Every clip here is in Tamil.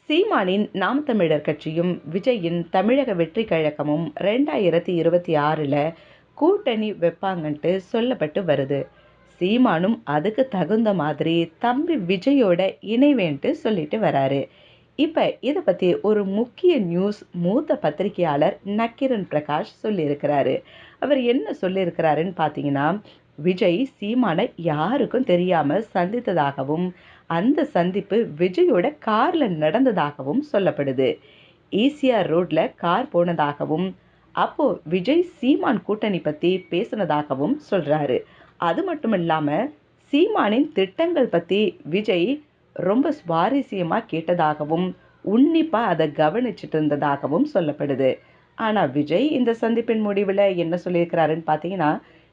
சீமானின் நாம் தமிழர் கட்சியும் விஜயின் தமிழக வெற்றி கழகமும் 2026ல் கூட்டணி வைப்பாங்கன்ட்டு சொல்லப்பட்டு வருது. சீமானும் அதுக்கு தகுந்த மாதிரி தம்பி விஜயோட இணைவேன்ட்டு சொல்லிட்டு வராரு. இப்போ இதை பற்றி ஒரு முக்கிய நியூஸ் மூத்த பத்திரிகையாளர் நக்கீரன் பிரகாஷ் சொல்லியிருக்கிறாரு. அவர் என்ன சொல்லியிருக்கிறாருன்னு பார்த்தீங்கன்னா, விஜய் சீமானை யாருக்கும் தெரியாமல் சந்தித்ததாகவும் அந்த சந்திப்பு விஜயோட காரில் நடந்ததாகவும் சொல்லப்படுது. ஈசிஆர் ரோட்ல கார் போனதாகவும் அப்போ விஜய் சீமான் கூட்டணி பற்றி பேசினதாகவும் சொல்கிறாரு. அது மட்டும் இல்லாமல் சீமானின் திட்டங்கள் பற்றி விஜய் ரொம்ப சுவாரஸ்யமாக கேட்டதாகவும் உன்னிப்பாக அதை கவனிச்சுட்டு இருந்ததாகவும் சொல்லப்படுது. ஆனால் விஜய் இந்த சந்திப்பின் முடிவில் என்ன சொல்லியிருக்கிறாருன்னு பார்த்தீங்கன்னா,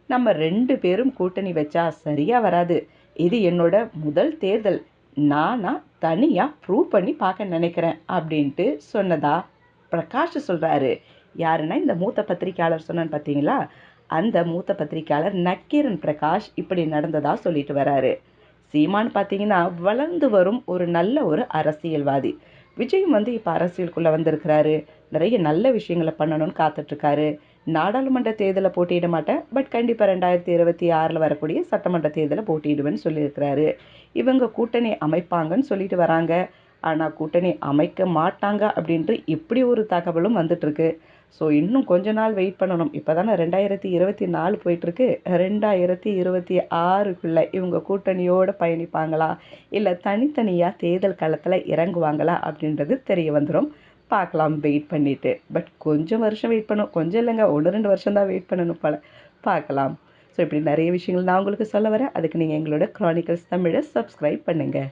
நம்ம 2 பேரும் கூட்டணி வச்சா சரியாக வராது. இது என்னோட முதல் தேர்தல். நானா தனியாக ப்ரூவ் பண்ணி பார்க்க நினைக்கிறேன் அப்படின்ட்டு சொன்னதா பிரகாஷ் சொல்கிறாரு. யாருன்னா இந்த மூத்த பத்திரிகையாளர் சொன்னான்னு பார்த்தீங்களா, அந்த மூத்த பத்திரிகையாளர் நக்கீரன் பிரகாஷ் இப்படி நடந்ததா சொல்லிட்டு வராரு. சீமான் பார்த்தீங்கன்னா வளர்ந்து வரும் ஒரு நல்ல ஒரு அரசியல்வாதி. விஜயும் இப்போ அரசியலுக்குள்ளே வந்திருக்கிறாரு. நிறைய நல்ல விஷயங்களை பண்ணணும்னு காத்துட்ருக்காரு. நாடாளுமன்ற தேர்தலை போட்டியிட மாட்டேன், பட் கண்டிப்பாக 2026 வரக்கூடிய சட்டமன்ற தேர்தலை போட்டியிடுவேன்னு சொல்லியிருக்கிறாரு. இவங்க கூட்டணி அமைப்பாங்கன்னு சொல்லிட்டு வராங்க. ஆனால் கூட்டணி அமைக்க மாட்டாங்க அப்படின்ட்டு இப்படி ஒரு தகவலும் வந்துட்டுருக்கு. ஸோ இன்னும் கொஞ்ச நாள் வெயிட் பண்ணணும். இப்போ தானே 2024 போயிட்டுருக்கு. 2026க்குள்ளே இவங்க கூட்டணியோடு பயணிப்பாங்களா, இல்லை தனித்தனியாக தேர்தல் களத்தில் இறங்குவாங்களா அப்படின்றது தெரிய வந்துடும். பார்க்கலாம் வெயிட் பண்ணிவிட்டு. பட் கொஞ்சம் வருஷம் வெயிட் பண்ணணும். கொஞ்சம் இல்லைங்க, 1-2 வருஷம் தான் வெயிட் பண்ணணும் போல். பார்க்கலாம். ஸோ இப்படி நிறைய விஷயங்கள் நான் உங்களுக்கு சொல்ல வரேன். அதுக்கு நீங்கள் எங்களோட க்ரானிக்கல்ஸ் தமிழை சப்ஸ்கிரைப் பண்ணுங்கள்.